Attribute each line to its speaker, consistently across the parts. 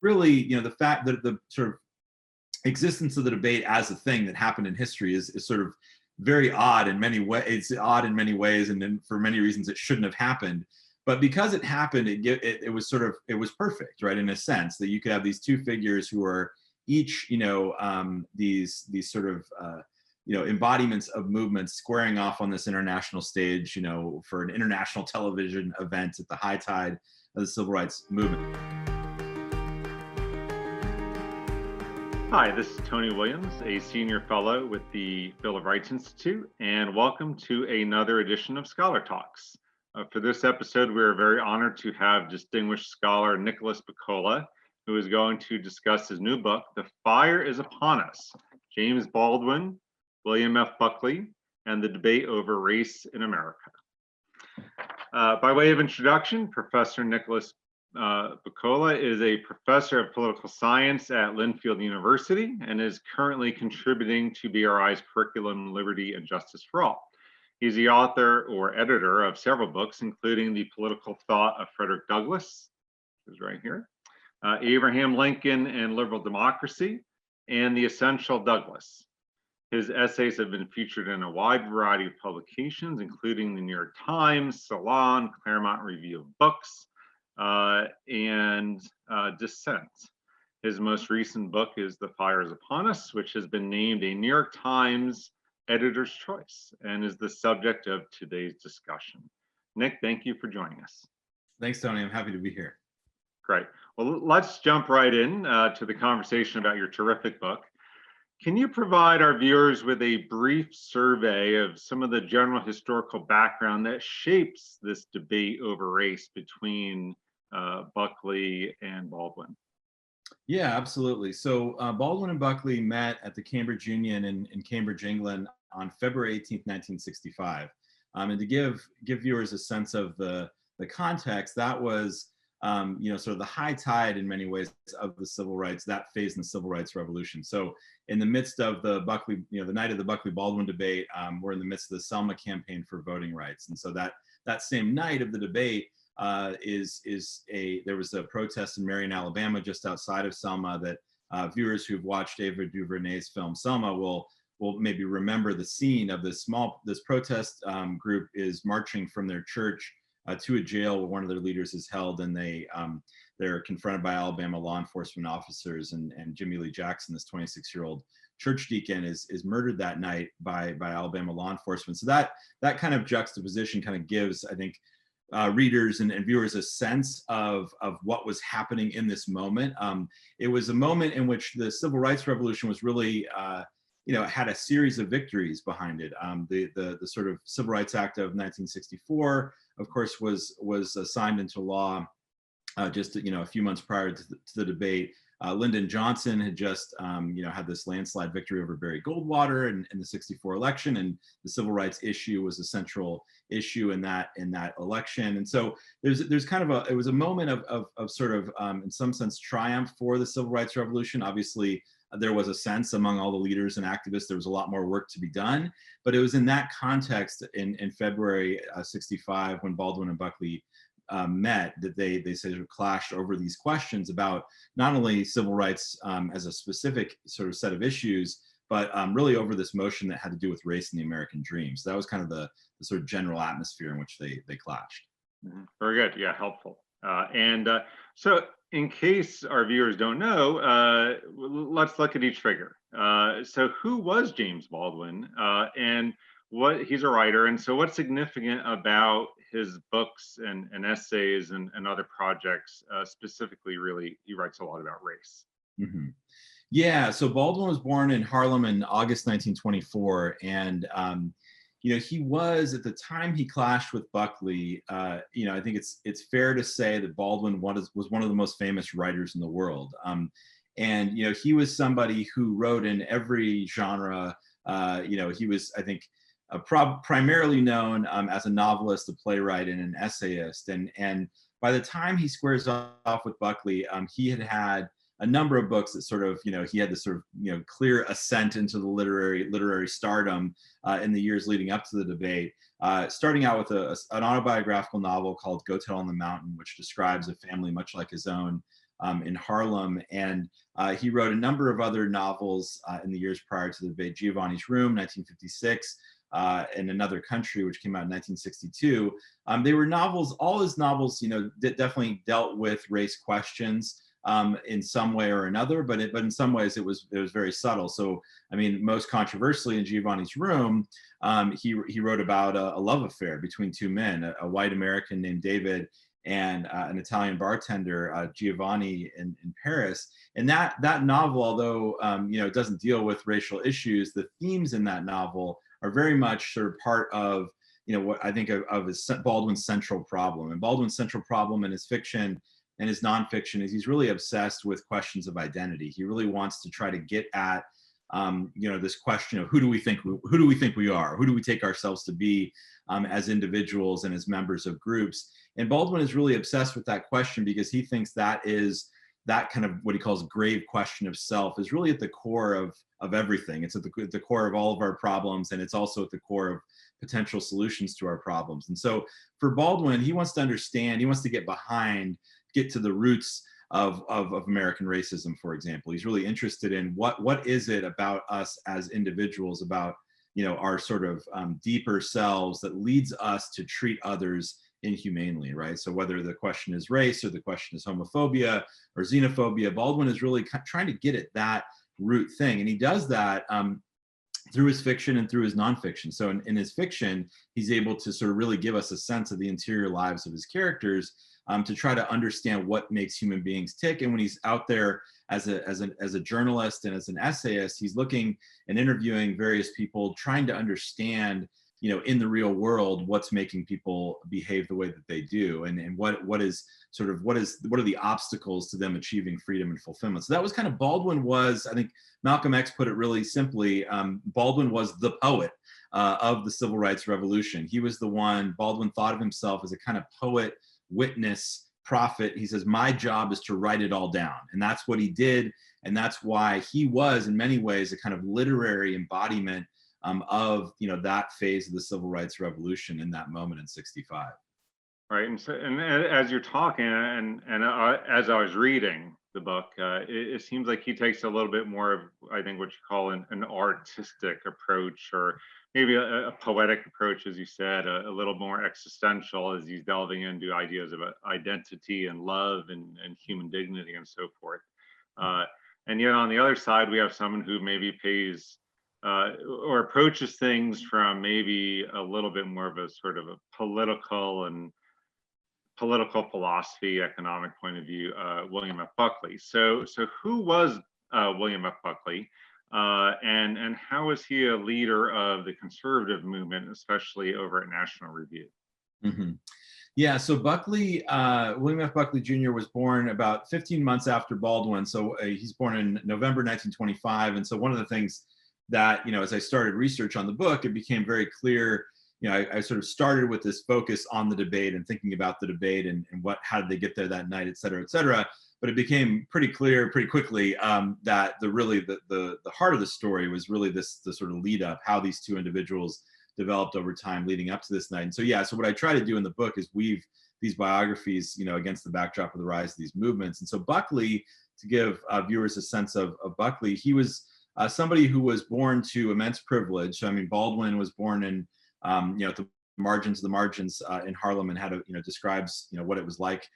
Speaker 1: really, the fact that the sort of existence of the debate as a thing that happened in history is sort of very odd in many ways. It's odd in many ways, and then for many reasons it shouldn't have happened. But because it happened, it was sort of, it was perfect, right? In a sense that you could have these two figures who are each, these sort of embodiments of movements squaring off on this international stage, for an international television event at the high tide of the civil rights movement.
Speaker 2: Hi, this is Tony Williams, a senior fellow with the Bill of Rights Institute, and welcome to another edition of Scholar Talks. For this episode, we are very honored to have distinguished scholar Nicholas Buccola, who is going to discuss his new book, The Fire is Upon Us, James Baldwin, William F. Buckley, and the Debate Over Race in America. By way of introduction, Professor Nicholas Buccola is a professor of political science at Linfield University and is currently contributing to BRI's curriculum Liberty and Justice for All. He's the author or editor of several books, including The Political Thought of Frederick Douglass, who's right here, Abraham Lincoln and Liberal Democracy, and The Essential Douglass. His essays have been featured in a wide variety of publications, including the New York Times, Salon, Claremont Review of Books, and Dissent. His most recent book is The Fire is Upon Us, which has been named a New York Times Editor's Choice and is the subject of today's discussion. Nick, thank you for joining us.
Speaker 1: Thanks, Tony. I'm happy to be here.
Speaker 2: Great. Well, let's jump right in to the conversation about your terrific book. Can you provide our viewers with a brief survey of some of the general historical background that shapes this debate over race between Buckley and Baldwin?
Speaker 1: Yeah, absolutely. So Baldwin and Buckley met at the Cambridge Union in Cambridge, England on February 18th, 1965. And to give viewers a sense of the context, that was sort of the high tide in many ways of the civil rights, that phase in the civil rights revolution. So in the midst of the Buckley, the night of the Buckley-Baldwin debate, we're in the midst of the Selma campaign for voting rights. And so that same night of the debate, there was a protest in Marion, Alabama, just outside of Selma, that viewers who've watched Ava DuVernay's film Selma will maybe remember the scene of this protest group is marching from their church to a jail where one of their leaders is held, and they're confronted by Alabama law enforcement officers, and Jimmy Lee Jackson, this 26-year-old church deacon, is murdered that night by Alabama law enforcement. So that kind of juxtaposition kind of gives, I think, readers and viewers a sense of what was happening in this moment. It was a moment in which the civil rights revolution was really had a series of victories behind it. The sort of Civil Rights Act of 1964, of course, was signed into law just a few months prior to the debate. Lyndon Johnson had just had this landslide victory over Barry Goldwater in the '64 election, and the civil rights issue was a central issue in that election. And so there's kind of it was a moment of sort of in some sense triumph for the civil rights revolution. Obviously, there was a sense among all the leaders and activists there was a lot more work to be done, but it was in that context in February '65 when Baldwin and Buckley met that they sort of clashed over these questions about not only civil rights as a specific sort of set of issues, but really over this motion that had to do with race and the American dream. So that was kind of the sort of general atmosphere in which they clashed.
Speaker 2: Very good. Yeah, helpful. So in case our viewers don't know, let's look at each figure. So who was James Baldwin, and he's a writer, and so what's significant about his books and essays and other projects, specifically, really, he writes a lot about race.
Speaker 1: Mm-hmm. Yeah, so Baldwin was born in Harlem in August 1924, and he was, at the time he clashed with Buckley, I think it's fair to say that Baldwin was one of the most famous writers in the world. And he was somebody who wrote in every genre. He was, I think, primarily known as a novelist, a playwright, and an essayist. And by the time he squares off with Buckley, he had a number of books that sort of, he had this sort of, clear ascent into the literary stardom in the years leading up to the debate, starting out with an autobiographical novel called Go Tell on the Mountain, which describes a family much like his own in Harlem. And he wrote a number of other novels in the years prior to the debate. Giovanni's Room, 1956, In Another Country, which came out in 1962. They were novels, all his novels, definitely dealt with race questions in some way or another, but in some ways it was very subtle. So, I mean, most controversially in Giovanni's Room, he wrote about a love affair between two men, a white American named David and an Italian bartender, Giovanni, in Paris. And that novel, although it doesn't deal with racial issues, the themes in that novel are very much sort of part of what I think of as Baldwin's central problem. And Baldwin's central problem in his fiction and his nonfiction is he's really obsessed with questions of identity. He really wants to try to get at this question of who do we think we are? Who do we take ourselves to be as individuals and as members of groups? And Baldwin is really obsessed with that question because he thinks that kind of what he calls grave question of self is really at the core of everything. It's at the core of all of our problems, and it's also at the core of potential solutions to our problems. And so for Baldwin, he wants to understand, he wants to get to the roots of American racism, for example. He's really interested in what is it about us as individuals, about our sort of deeper selves that leads us to treat others inhumanely, right? So whether the question is race or the question is homophobia or xenophobia, Baldwin is really trying to get at that root thing. And he does that through his fiction and through his nonfiction. So in his fiction, he's able to sort of really give us a sense of the interior lives of his characters, to try to understand what makes human beings tick. And when he's out there as a journalist and as an essayist, he's looking and interviewing various people, trying to understand, in the real world, what's making people behave the way that they do, and what are the obstacles to them achieving freedom and fulfillment. So that was kind of Baldwin was, I think Malcolm X put it really simply, Baldwin was the poet of the Civil Rights Revolution. He was the one, Baldwin thought of himself as a kind of poet, witness, prophet. He says, my job is to write it all down. And that's what he did. And that's why he was, in many ways, a kind of literary embodiment of that phase of the Civil Rights Revolution in that moment in 65.
Speaker 2: Right. And as you're talking and as I was reading the book, it seems like he takes a little bit more of, I think, what you call an artistic approach, or maybe a poetic approach, as you said, a little more existential, as he's delving into ideas of identity and love and human dignity and so forth. And yet on the other side, we have someone who maybe pays or approaches things from maybe a little bit more of a sort of a political philosophy, economic point of view, William F. Buckley. So who was William F. Buckley? And how was he a leader of the conservative movement, especially over at National Review?
Speaker 1: Mm-hmm. Yeah, so William F. Buckley Jr. was born about 15 months after Baldwin. So he's born in November 1925. And so one of the things that, as I started research on the book, it became very clear, I sort of started with this focus on the debate and thinking about the debate and how did they get there that night, et cetera, et cetera. But it became pretty clear pretty quickly that the heart of the story was really the sort of lead up, how these two individuals developed over time leading up to this night. And so what I try to do in the book is weave these biographies, against the backdrop of the rise of these movements. And so Buckley, to give viewers a sense of Buckley, he was somebody who was born to immense privilege. So, I mean, Baldwin was born in, at the margins in Harlem, and had describes, what it was like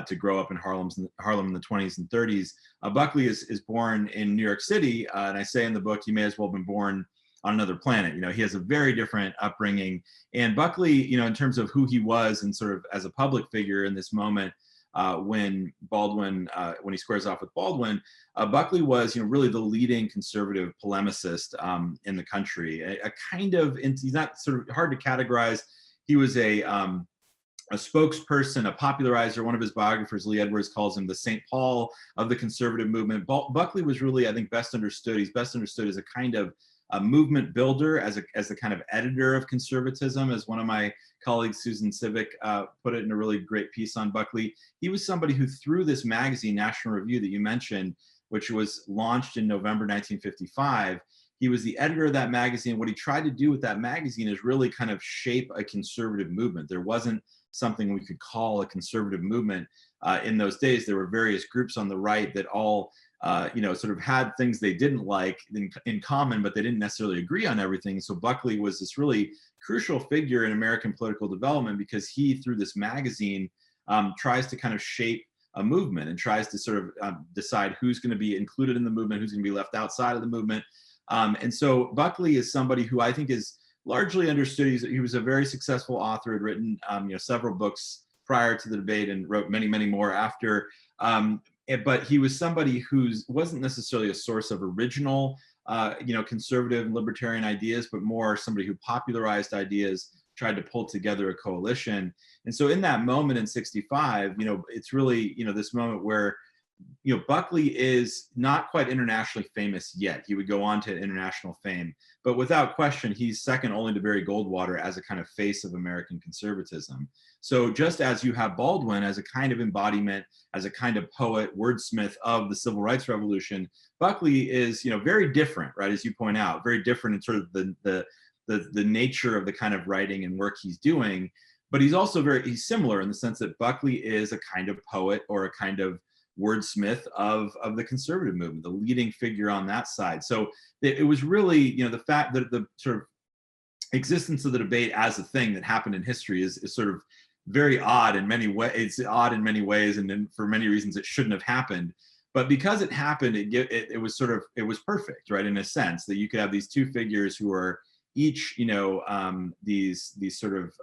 Speaker 1: to grow up in Harlem in the 20s and 30s. Buckley is born in New York City, and I say in the book, he may as well have been born on another planet. He has a very different upbringing. And Buckley, in terms of who he was and sort of as a public figure in this moment, when he squares off with Baldwin, Buckley was, really the leading conservative polemicist in the country. He's not sort of hard to categorize. He was a spokesperson, a popularizer. One of his biographers, Lee Edwards, calls him the St. Paul of the conservative movement. Buckley was really, I think, best understood. He's best understood as a kind of a movement builder, as a kind of editor of conservatism, as one of my colleagues, Susan Civic, put it in a really great piece on Buckley. He was somebody who, through this magazine, National Review, that you mentioned, which was launched in November 1955, he was the editor of that magazine. What he tried to do with that magazine is really kind of shape a conservative movement. There wasn't something we could call a conservative movement. In those days, there were various groups on the right that all sort of had things they didn't like in common, but they didn't necessarily agree on everything. So Buckley was this really crucial figure in American political development because he, through this magazine, tries to kind of shape a movement and tries to sort of decide who's going to be included in the movement, who's going to be left outside of the movement. And so Buckley is somebody who I think is largely understood. He was a very successful author, had written several books prior to the debate and wrote many, many more after. But he was somebody who wasn't necessarily a source of original, conservative and libertarian ideas, but more somebody who popularized ideas, tried to pull together a coalition. And so in that moment in 65, it's really, this moment where, Buckley is not quite internationally famous yet. He would go on to international fame, but without question, he's second only to Barry Goldwater as a kind of face of American conservatism. So just as you have Baldwin as a kind of embodiment, as a kind of poet, wordsmith of the civil rights revolution, Buckley is, very different, right? As you point out, very different in sort of the nature of the kind of writing and work he's doing. But he's also he's similar in the sense that Buckley is a kind of poet or a kind of wordsmith of the conservative movement, the leading figure on that side. So it was really, the fact that the sort of existence of the debate as a thing that happened in history is sort of very odd in many ways. It's odd in many ways, and then for many reasons it shouldn't have happened. But because it happened, it was perfect, right? In a sense that you could have these two figures who are each, these sort of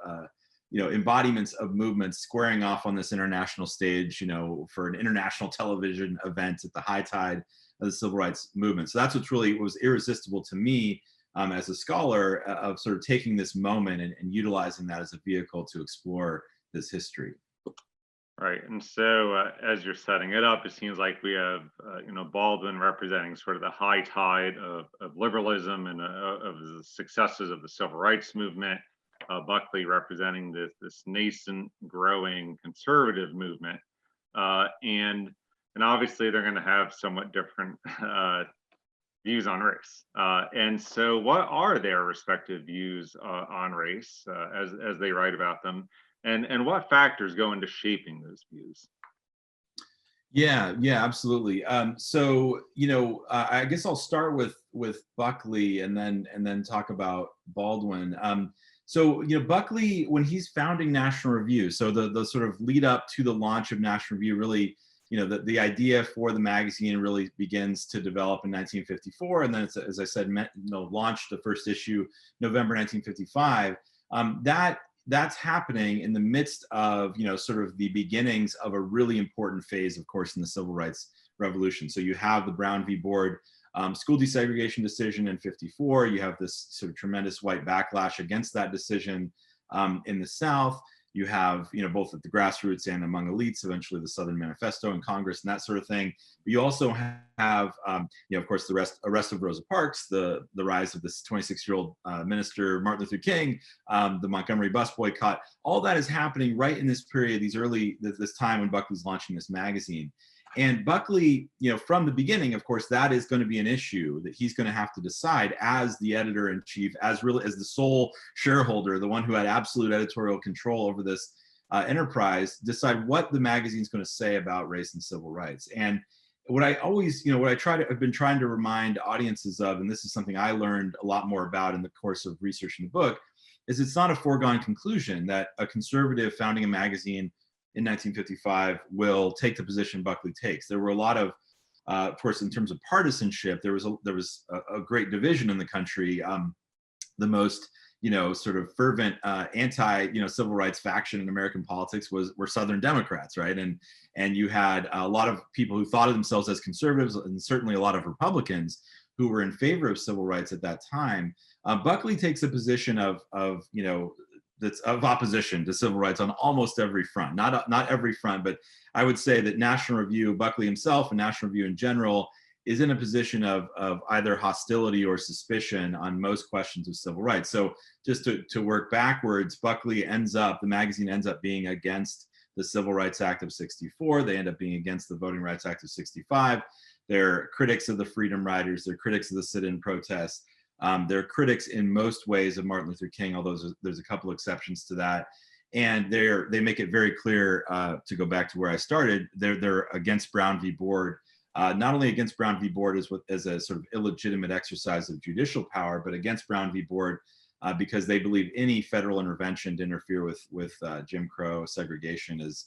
Speaker 1: embodiments of movements squaring off on this international stage, for an international television event at the high tide of the civil rights movement. So that's what was irresistible to me as a scholar of sort of taking this moment and utilizing that as a vehicle to explore this history.
Speaker 2: Right, and so as you're setting it up, it seems like we have, Baldwin representing sort of the high tide of liberalism and of the successes of the civil rights movement. Buckley representing this nascent, growing conservative movement, and obviously they're going to have somewhat different views on race. And so, what are their respective views on race as they write about them, and what factors go into shaping those views?
Speaker 1: Yeah, absolutely. So I guess I'll start with Buckley and then talk about Baldwin. So, Buckley, when he's founding National Review, so the sort of lead up to the launch of National Review, really, the idea for the magazine really begins to develop in 1954. And then it's, as I said, launched the first issue, November 1955. That's happening in the midst of, sort of the beginnings of a really important phase, of course, in the civil rights revolution. So you have the Brown v. Board school desegregation decision in 54. You have this sort of tremendous white backlash against that decision in the South. You have, both at the grassroots and among elites, eventually the Southern Manifesto in Congress and that sort of thing. But you also have, of course, the arrest of Rosa Parks, the rise of this 26-year-old minister, Martin Luther King, the Montgomery bus boycott. All that is happening right in this period, this time when Buckley's launching this magazine. And Buckley, from the beginning, of course, that is going to be an issue that he's going to have to decide as the editor-in-chief, as the sole shareholder, the one who had absolute editorial control over this enterprise, decide what the magazine's going to say about race and civil rights. And what I always, I've been trying to remind audiences of, and this is something I learned a lot more about in the course of researching the book, is it's not a foregone conclusion that a conservative founding a magazine in 1955 will take the position Buckley takes. There were a lot of course, in terms of partisanship, there was a great division in the country. The most, sort of fervent civil rights faction in American politics were Southern Democrats, right? And you had a lot of people who thought of themselves as conservatives, and certainly a lot of Republicans who were in favor of civil rights at that time. Buckley takes a position of that's of opposition to civil rights on almost every front. Not every front, but I would say that National Review, Buckley himself and National Review in general, is in a position of either hostility or suspicion on most questions of civil rights. So just to work backwards, the magazine ends up being against the Civil Rights Act of 64. They end up being against the Voting Rights Act of 65. They're critics of the Freedom Riders. They're critics of the sit-in protests. They're critics in most ways of Martin Luther King, although there's a couple exceptions to that. And they make it very clear, to go back to where I started, they're against Brown v. Board, not only against Brown v. Board as a sort of illegitimate exercise of judicial power, but against Brown v. Board because they believe any federal intervention to interfere with Jim Crow segregation is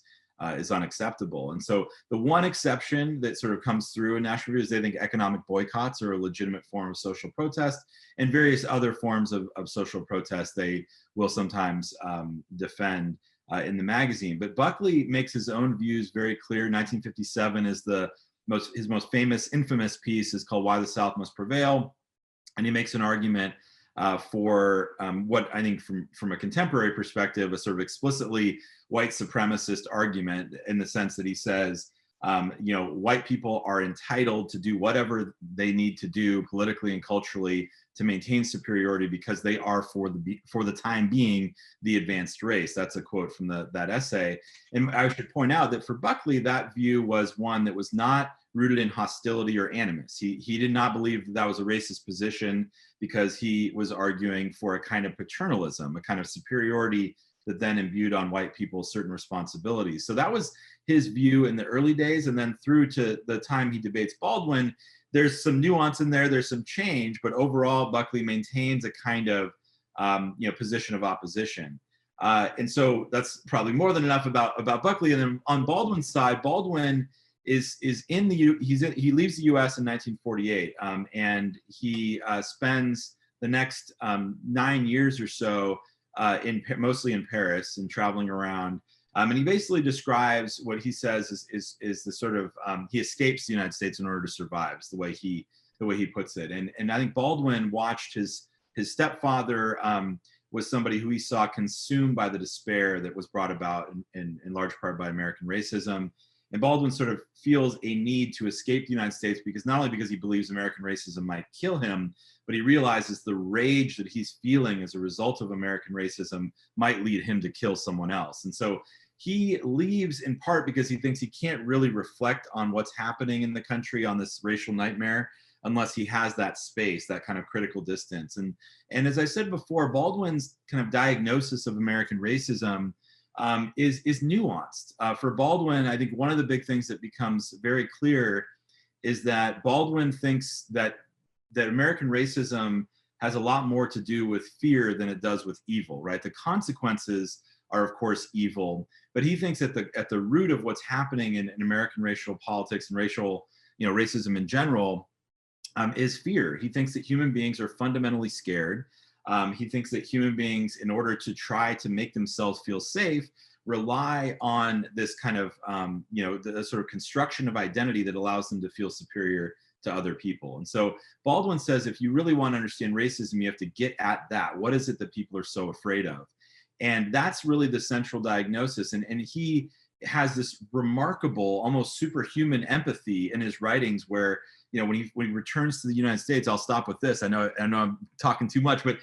Speaker 1: unacceptable. And so the one exception that sort of comes through in National Review is they think economic boycotts are a legitimate form of social protest, and various other forms of social protest they will sometimes defend in the magazine. But Buckley makes his own views very clear. 1957 is his most infamous piece is called "Why the South Must Prevail," and he makes an argument for what I think from a contemporary perspective, a sort of explicitly white supremacist argument, in the sense that he says, white people are entitled to do whatever they need to do politically and culturally to maintain superiority because they are for the time being the advanced race. That's a quote from that essay. And I should point out that for Buckley, that view was one that was not rooted in hostility or animus. He did not believe that was a racist position because he was arguing for a kind of paternalism, a kind of superiority that then imbued on white people certain responsibilities. So that was his view in the early days. And then through to the time he debates Baldwin, there's some nuance in there, there's some change, but overall Buckley maintains a kind of position of opposition. And so that's probably more than enough about Buckley. And then on Baldwin's side, Baldwin he leaves the U.S. in 1948, and he spends the next 9 years or so mostly in Paris and traveling around. And he basically describes what he says is the sort of he escapes the United States in order to survive. Is the way he puts it. And I think Baldwin watched his stepfather was somebody who he saw consumed by the despair that was brought about in large part by American racism. And Baldwin sort of feels a need to escape the United States not only because he believes American racism might kill him, but he realizes the rage that he's feeling as a result of American racism might lead him to kill someone else. And so he leaves in part because he thinks he can't really reflect on what's happening in the country on this racial nightmare unless he has that space, that kind of critical distance. And as I said before, Baldwin's kind of diagnosis of American racism is nuanced. For Baldwin, I think one of the big things that becomes very clear is that Baldwin thinks that American racism has a lot more to do with fear than it does with evil, right? The consequences are, of course, evil, but he thinks at the root of what's happening in American racial politics and racism in general is fear. He thinks that human beings are fundamentally scared. He thinks that human beings, in order to try to make themselves feel safe, rely on this kind of, the sort of construction of identity that allows them to feel superior to other people. And so Baldwin says, if you really want to understand racism, you have to get at that. What is it that people are so afraid of? And that's really the central diagnosis. And he has this remarkable, almost superhuman empathy in his writings where, when he returns to the United States, I'll stop with this. I know I'm talking too much, but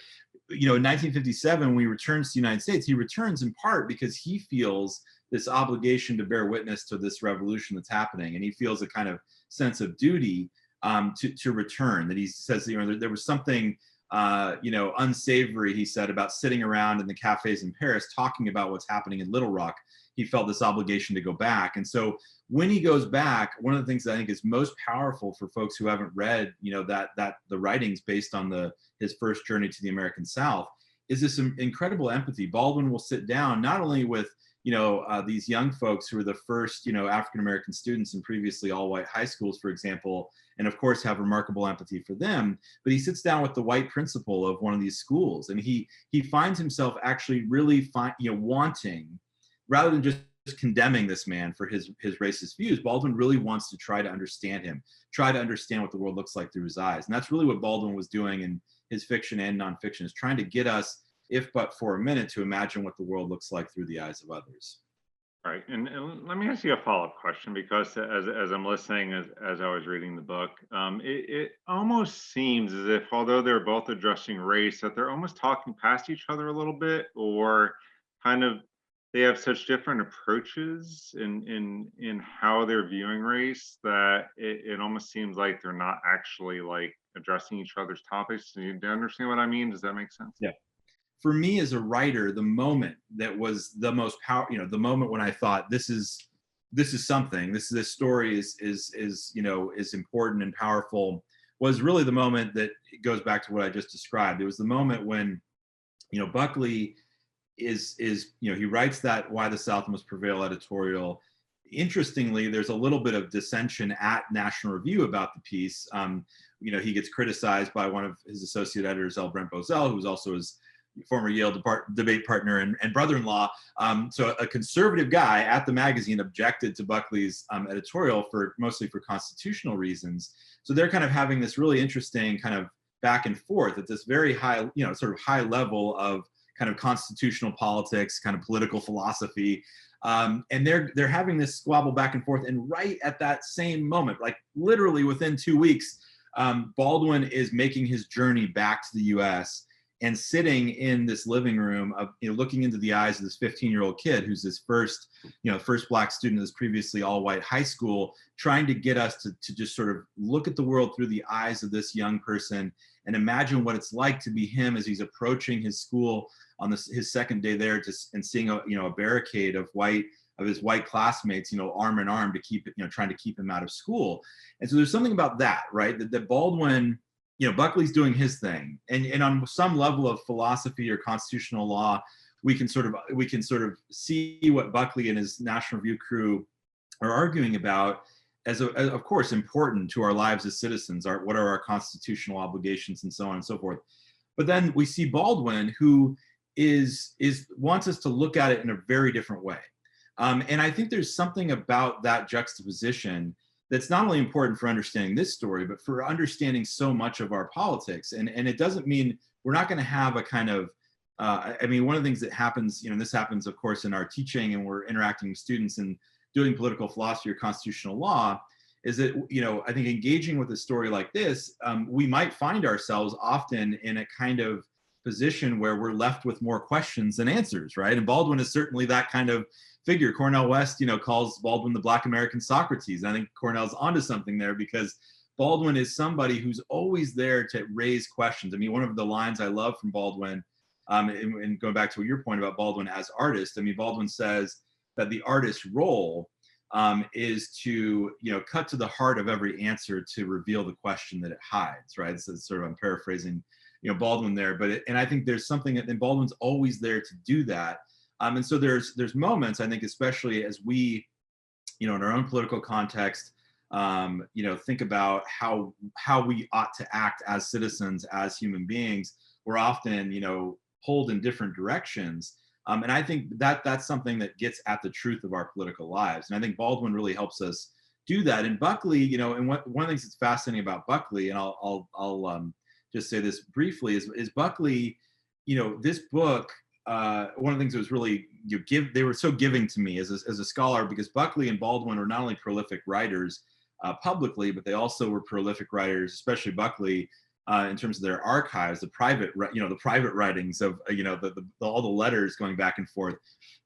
Speaker 1: in 1957, when he returns to the United States, he returns in part because he feels this obligation to bear witness to this revolution that's happening, and he feels a kind of sense of duty to return. That he says, there was something unsavory, he said, about sitting around in the cafes in Paris talking about what's happening in Little Rock. He felt this obligation to go back. And so when he goes back, one of the things that I think is most powerful for folks who haven't read, the writings based on his first journey to the American South, is this incredible empathy. Baldwin will sit down not only with these young folks who are the first African-American students in previously all-white high schools, for example, and of course have remarkable empathy for them, but he sits down with the white principal of one of these schools, and he finds himself actually really wanting, rather than just condemning this man for his racist views, Baldwin really wants to try to understand him, try to understand what the world looks like through his eyes. And that's really what Baldwin was doing in his fiction and nonfiction, is trying to get us, if but for a minute, to imagine what the world looks like through the eyes of others.
Speaker 2: All right, and let me ask you a follow-up question, because as I'm listening, as I was reading the book, it almost seems as if, although they're both addressing race, that they're almost talking past each other a little bit, or kind of they have such different approaches in how they're viewing race that it almost seems like they're not actually like addressing each other's topics. Do you understand what I mean? Does that make sense?
Speaker 1: Yeah. for me as a writer, the moment that was the most powerful, the moment when I thought this is something, this story is important and powerful, was really the moment that goes back to what I just described. It was the moment when, Buckley is he writes that Why the South Must Prevail editorial. Interestingly, there's a little bit of dissension at National Review about the piece. He gets criticized by one of his associate editors, L. Brent Bozell, who's also his former Yale debate partner and brother-in-law. So a conservative guy at the magazine objected to Buckley's editorial mostly for constitutional reasons. So they're kind of having this really interesting kind of back and forth at this very high, sort of high level of kind of constitutional politics, kind of political philosophy. And they're having this squabble back and forth. And right at that same moment, like literally within 2 weeks, Baldwin is making his journey back to the US and sitting in this living room of, looking into the eyes of this 15-year-old kid who's his first Black student of this previously all-white high school, trying to get us to just sort of look at the world through the eyes of this young person and imagine what it's like to be him as he's approaching his school on his second day there, and seeing a barricade of his white classmates, arm in arm to keep trying to keep him out of school. And so there's something about that, right? That Baldwin, Buckley's doing his thing, and on some level of philosophy or constitutional law, we can sort of see what Buckley and his National Review crew are arguing about as of course important to our lives as citizens. What are our constitutional obligations and so on and so forth. But then we see Baldwin, who wants us to look at it in a very different way. And I think there's something about that juxtaposition that's not only important for understanding this story, but for understanding so much of our politics. And it doesn't mean we're not going to have a kind of, one of the things that happens, this happens, of course, in our teaching and we're interacting with students and doing political philosophy or constitutional law, is that, I think engaging with a story like this, we might find ourselves often in a kind of position where we're left with more questions than answers, right? And Baldwin is certainly that kind of figure. Cornel West, calls Baldwin the Black American Socrates. I think Cornel's onto something there, because Baldwin is somebody who's always there to raise questions. One of the lines I love from Baldwin, and going back to your point about Baldwin as artist, Baldwin says that the artist's role is to, cut to the heart of every answer to reveal the question that it hides, right? So it's sort of, I'm paraphrasing, Baldwin there, and I think there's something, and Baldwin's always there to do that. And so there's moments, I think, especially as we, in our own political context, think about how we ought to act as citizens, as human beings. We're often, pulled in different directions. And I think that's something that gets at the truth of our political lives. And I think Baldwin really helps us do that. And Buckley, and one of the things that's fascinating about Buckley, and I'll just say this briefly, is Buckley, this book, one of the things that was really they were so giving to me as a scholar, because Buckley and Baldwin were not only prolific writers publicly, but they also were prolific writers, especially Buckley, in terms of their archives, the private writings of all the letters going back and forth.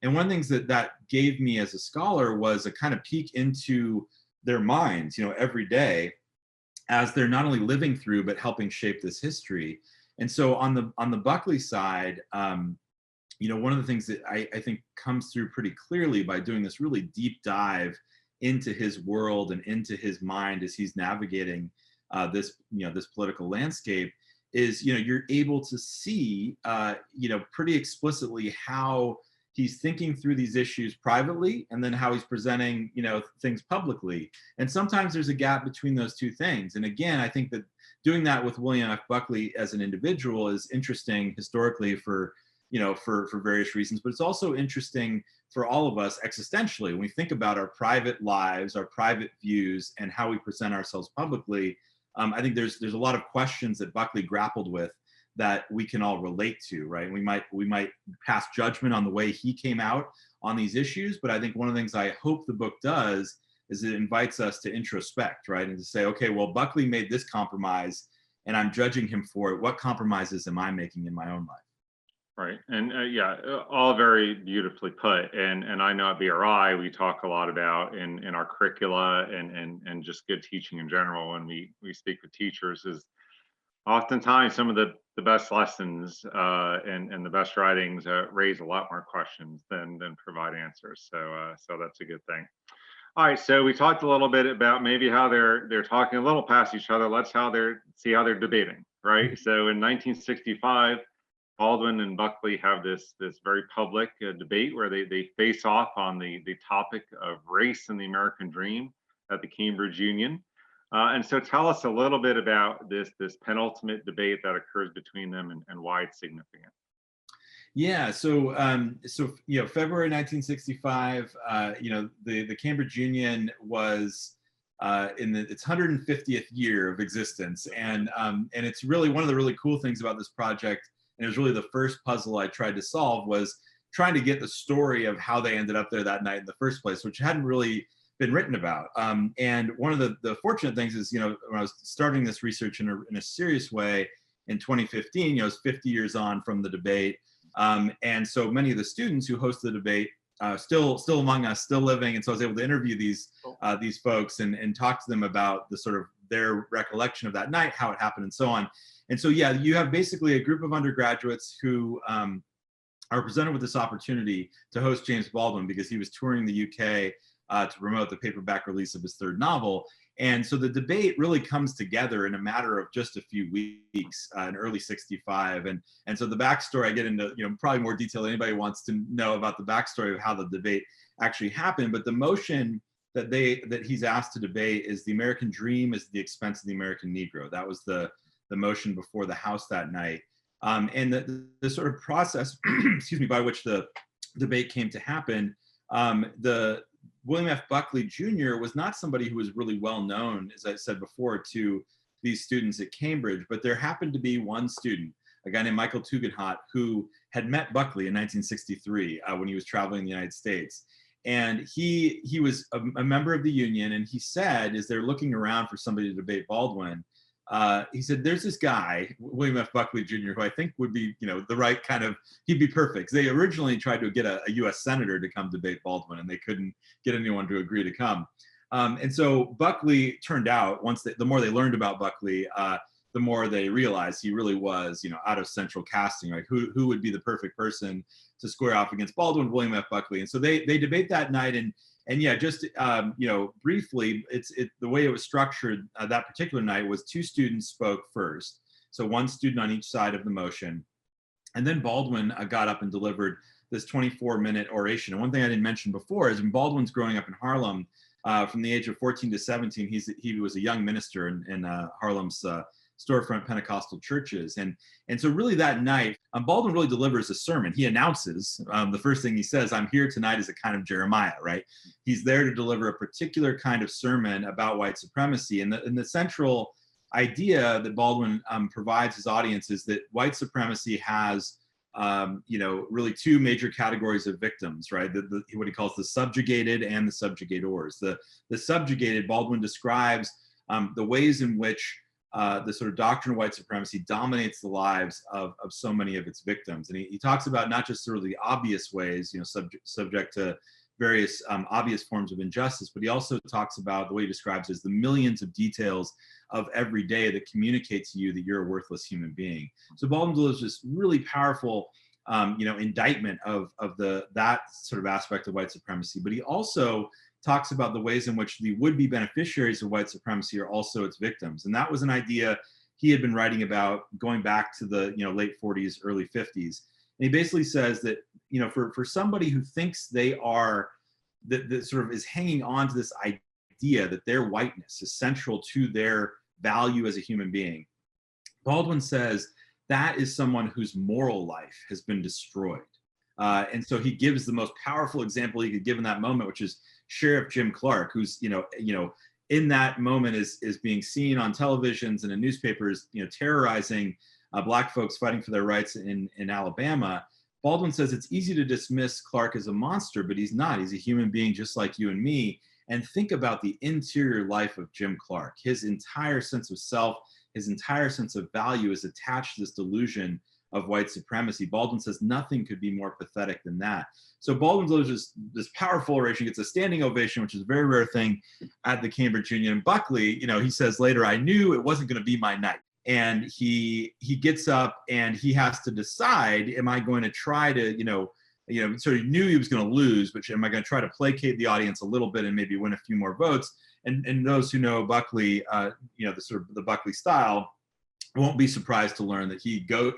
Speaker 1: And one of the things that gave me as a scholar was a kind of peek into their minds, every day, as they're not only living through but helping shape this history. And so on the Buckley side, one of the things that I think comes through pretty clearly by doing this really deep dive into his world and into his mind as he's navigating this political landscape is, you're able to see, pretty explicitly how he's thinking through these issues privately and then how he's presenting, things publicly. And sometimes there's a gap between those two things. And again, I think that doing that with William F. Buckley as an individual is interesting historically for various reasons, but it's also interesting for all of us existentially when we think about our private lives, our private views, and how we present ourselves publicly. I think there's a lot of questions that Buckley grappled with that we can all relate to, right? We might pass judgment on the way he came out on these issues, but I think one of the things I hope the book does is it invites us to introspect, right? And to say, okay, well, Buckley made this compromise and I'm judging him for it. What compromises am I making in my own life?
Speaker 2: Right. And all very beautifully put. And I know at BRI, we talk a lot about in our curricula and just good teaching in general, when we speak with teachers, is Oftentimes some of the best lessons and the best writings raise a lot more questions than provide answers. So that's a good thing. All right, so we talked a little bit about maybe how they're talking a little past each other. Let's see how they're debating, right? So in 1965, Baldwin and Buckley have this very public debate where they face off on the topic of race and the American dream at the Cambridge Union. And so tell us a little bit about this penultimate debate that occurs between them and why it's significant.
Speaker 1: Yeah, February 1965, the Cambridge Union was in its 150th year of existence, and it's really one of the really cool things about this project, and it was really the first puzzle I tried to solve, was trying to get the story of how they ended up there that night in the first place, which hadn't really been written about. And one of the fortunate things is, when I was starting this research in a serious way in 2015, it's 50 years on from the debate. And so many of the students who hosted the debate still among us, still living, and so I was able to interview these folks and talk to them about the sort of their recollection of that night, how it happened, and so on. And so yeah, you have basically a group of undergraduates who are presented with this opportunity to host James Baldwin because he was touring the UK to promote the paperback release of his third novel. And so the debate really comes together in a matter of just a few weeks in early 65. And so the backstory, I get into probably more detail than anybody wants to know about the backstory of how the debate actually happened. But the motion that he's asked to debate is the American dream is at the expense of the American Negro. That was the motion before the House that night. And the sort of process, excuse me, by which the debate came to happen, the William F. Buckley Jr. was not somebody who was really well known, as I said before, to these students at Cambridge, but there happened to be one student, a guy named Michael Tugendhat, who had met Buckley in 1963 when he was traveling in the United States. And he was a member of the Union, and he said, as they're looking around for somebody to debate Baldwin, he said, there's this guy, William F. Buckley Jr., who I think would be, the right kind of, he'd be perfect. They originally tried to get a US senator to come debate Baldwin, and they couldn't get anyone to agree to come. And so Buckley turned out, the more they learned about Buckley, the more they realized he really was, out of central casting, right? Who would be the perfect person to square off against Baldwin? William F. Buckley. And so they debate that night, and yeah, just briefly, the way it was structured that particular night was two students spoke first, so one student on each side of the motion, and then Baldwin got up and delivered this 24-minute oration. And one thing I didn't mention before is when Baldwin's growing up in Harlem, from the age of 14 to 17, he was a young minister in Harlem's storefront Pentecostal churches. And so really that night, Baldwin really delivers a sermon. He announces, the first thing he says, I'm here tonight as a kind of Jeremiah, right? He's there to deliver a particular kind of sermon about white supremacy. And the central idea that Baldwin provides his audience is that white supremacy has, really two major categories of victims, right? What he calls the subjugated and the subjugators. The subjugated, Baldwin describes the ways in which the sort of doctrine of white supremacy dominates the lives of so many of its victims. And he talks about not just sort of the obvious ways, subject to various obvious forms of injustice, but he also talks about the way he describes as the millions of details of every day that communicate to you that you're a worthless human being. So Baldwin delivers this really powerful, indictment of that sort of aspect of white supremacy, but he also talks about the ways in which the would-be beneficiaries of white supremacy are also its victims. And that was an idea he had been writing about going back to the late 40s, early 50s. And he basically says that, for somebody who thinks they are, that sort of is hanging on to this idea that their whiteness is central to their value as a human being, Baldwin says that is someone whose moral life has been destroyed. And so he gives the most powerful example he could give in that moment, which is Sheriff Jim Clark, who's in that moment is being seen on televisions and in newspapers, terrorizing Black folks fighting for their rights in Alabama. Baldwin says it's easy to dismiss Clark as a monster, but he's not. He's a human being just like you and me. And think about the interior life of Jim Clark. His entire sense of self, his entire sense of value is attached to this delusion of white supremacy. Baldwin says nothing could be more pathetic than that. So Baldwin delivers this powerful oration, gets a standing ovation, which is a very rare thing at the Cambridge Union. And Buckley, he says later, I knew it wasn't going to be my night. and he gets up and he has to decide, am I going to try to, sort of knew he was going to lose, but am I going to try to placate the audience a little bit and maybe win a few more votes? And those who know Buckley, the sort of the Buckley style, won't be surprised to learn that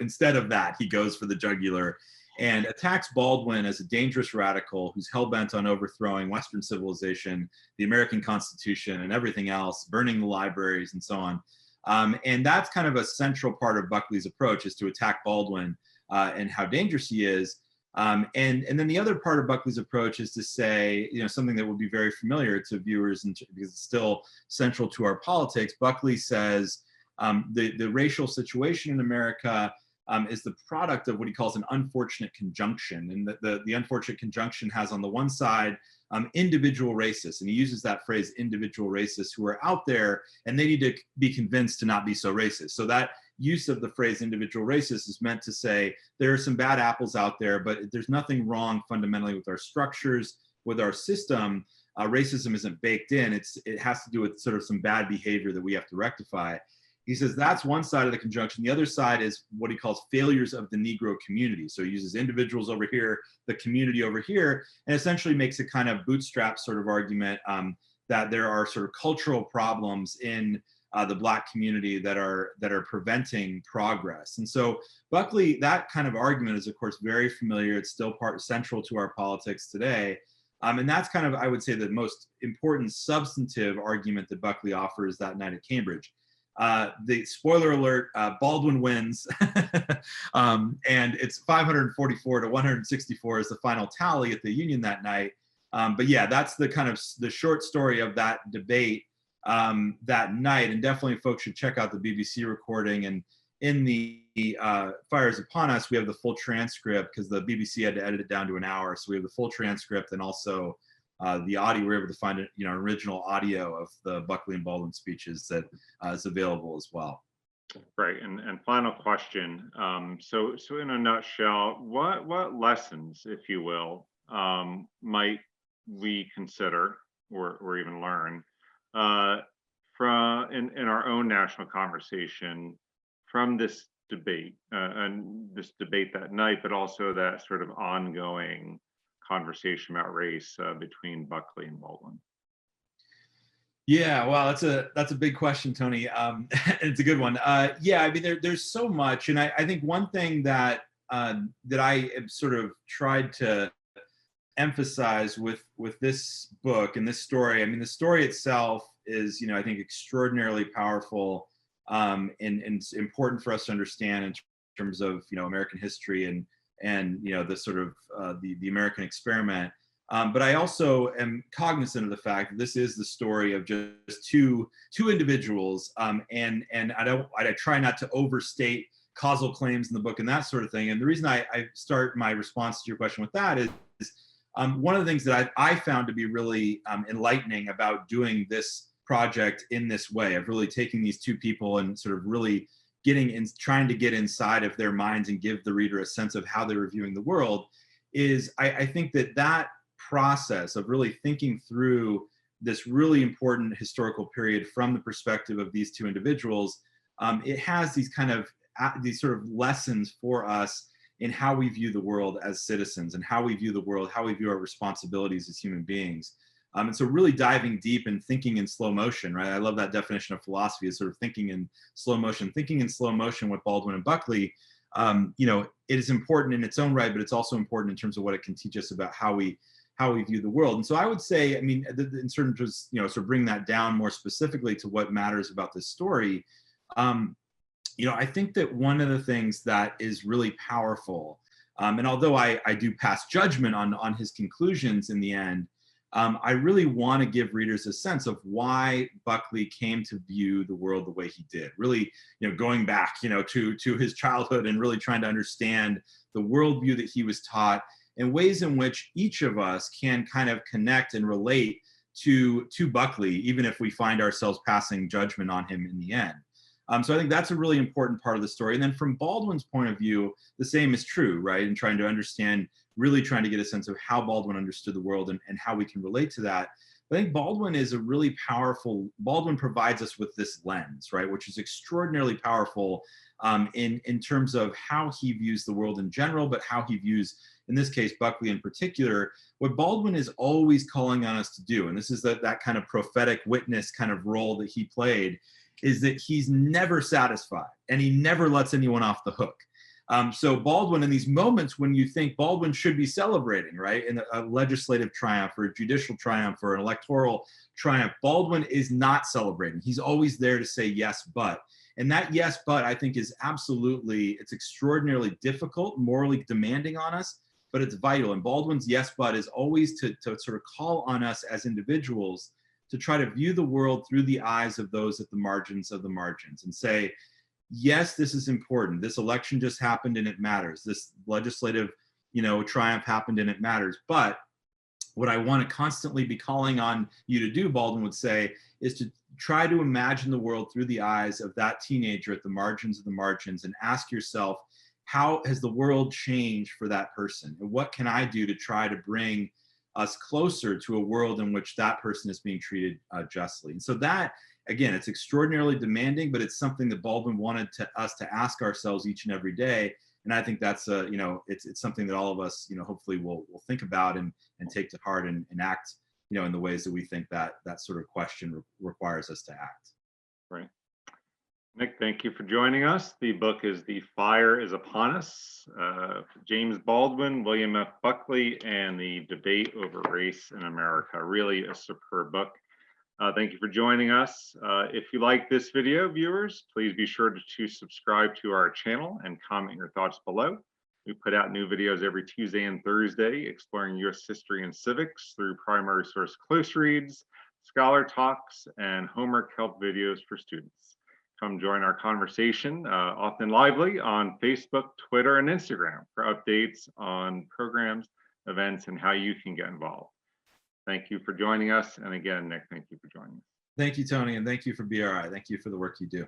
Speaker 1: instead of that, he goes for the jugular and attacks Baldwin as a dangerous radical who's hell-bent on overthrowing Western civilization, the American Constitution, and everything else, burning the libraries and so on. And that's kind of a central part of Buckley's approach, is to attack Baldwin and how dangerous he is. And then the other part of Buckley's approach is to say, something that will be very familiar to viewers because it's still central to our politics. Buckley says the racial situation in America is the product of what he calls an unfortunate conjunction. And the unfortunate conjunction has on the one side individual racists, and he uses that phrase, individual racists, who are out there and they need to be convinced to not be so racist. So that use of the phrase individual racist is meant to say there are some bad apples out there, but there's nothing wrong fundamentally with our structures, with our system. Racism isn't baked in. It has to do with sort of some bad behavior that we have to rectify. He says that's one side of the conjunction. The other side is what he calls failures of the Negro community. So he uses individuals over here, the community over here, and essentially makes a kind of bootstrap sort of argument that there are sort of cultural problems in the Black community that are preventing progress. And so Buckley, that kind of argument is of course very familiar. It's still central to our politics today. And that's kind of, I would say, the most important substantive argument that Buckley offers that night at Cambridge. The spoiler alert, Baldwin wins, and it's 544 to 164 is the final tally at the Union that night. But yeah, that's the kind of the short story of that debate that night. And definitely folks should check out the BBC recording. And in the Fires Upon Us, we have the full transcript because the BBC had to edit it down to an hour. So we have the full transcript and also the audio. We were able to find an original audio of the Buckley and Baldwin speeches that is available as well.
Speaker 2: Right, and final question. So in a nutshell, what lessons, if you will, might we consider or even learn from in our own national conversation from this debate and this debate that night, but also that sort of ongoing conversation about race between Buckley and Baldwin?
Speaker 1: Yeah, wow, that's a big question, Tony. It's a good one. Yeah, I mean, there's so much, and I think one thing that I have sort of tried to emphasize with this book and this story. I mean, the story itself is, I think, extraordinarily powerful and it's important for us to understand in terms of American history and the sort of the American experiment. But I also am cognizant of the fact that this is the story of just two individuals, and I try not to overstate causal claims in the book and that sort of thing. And the reason I start my response to your question with that is one of the things that I found to be really enlightening about doing this project in this way, of really taking these two people and sort of really trying to get inside of their minds and give the reader a sense of how they were viewing the world, is I think that process of really thinking through this really important historical period from the perspective of these two individuals, it has these sort of lessons for us in how we view the world as citizens and how we view the world, how we view our responsibilities as human beings. And so really diving deep and thinking in slow motion, right? I love that definition of philosophy, is sort of thinking in slow motion. Thinking in slow motion with Baldwin and Buckley, it is important in its own right, but it's also important in terms of what it can teach us about how we view the world. And so I would say, I mean, in terms of, sort of bring that down more specifically to what matters about this story, I think that one of the things that is really powerful, and although I do pass judgment on his conclusions in the end, I really want to give readers a sense of why Buckley came to view the world the way he did. Really, going back, to his childhood and really trying to understand the worldview that he was taught and ways in which each of us can kind of connect and relate to Buckley, even if we find ourselves passing judgment on him in the end. So I think that's a really important part of the story. And then from Baldwin's point of view, the same is true, right? And trying to understand, really trying to get a sense of how Baldwin understood the world and how we can relate to that. I think Baldwin is a really powerful, Baldwin provides us with this lens, right, which is extraordinarily powerful in terms of how he views the world in general, but how he views, in this case, Buckley in particular. What Baldwin is always calling on us to do, and this is that kind of prophetic witness kind of role that he played, is that he's never satisfied and he never lets anyone off the hook. So Baldwin, in these moments when you think Baldwin should be celebrating, right, in a legislative triumph or a judicial triumph or an electoral triumph, Baldwin is not celebrating. He's always there to say yes, but. And that yes, but I think is absolutely, it's extraordinarily difficult, morally demanding on us, but it's vital. And Baldwin's yes, but is always to sort of call on us as individuals to try to view the world through the eyes of those at the margins of the margins and say, yes, this is important. This election just happened and it matters. This legislative, triumph happened and it matters. But what I want to constantly be calling on you to do, Baldwin would say, is to try to imagine the world through the eyes of that teenager at the margins of the margins and ask yourself, how has the world changed for that person? And what can I do to try to bring us closer to a world in which that person is being treated justly? And so that, again, it's extraordinarily demanding, but it's something that Baldwin wanted us to ask ourselves each and every day. And I think that's it's something that all of us, hopefully will think about and take to heart and act, in the ways that we think that sort of question requires us to act.
Speaker 2: Right. Nick, thank you for joining us. The book is The Fire is Upon Us, James Baldwin, William F. Buckley, and the Debate Over Race in America. Really a superb book. Thank you for joining us. If you like this video, viewers, please be sure to subscribe to our channel and comment your thoughts below. We put out new videos every Tuesday and Thursday exploring U.S. history and civics through primary source close reads, scholar talks, and homework help videos for students. Come join our conversation, often lively, on Facebook, Twitter, and Instagram for updates on programs, events, and how you can get involved. Thank you for joining us. And again, Nick, thank you for joining us.
Speaker 1: Thank you, Tony, and thank you for BRI. Thank you for the work you do.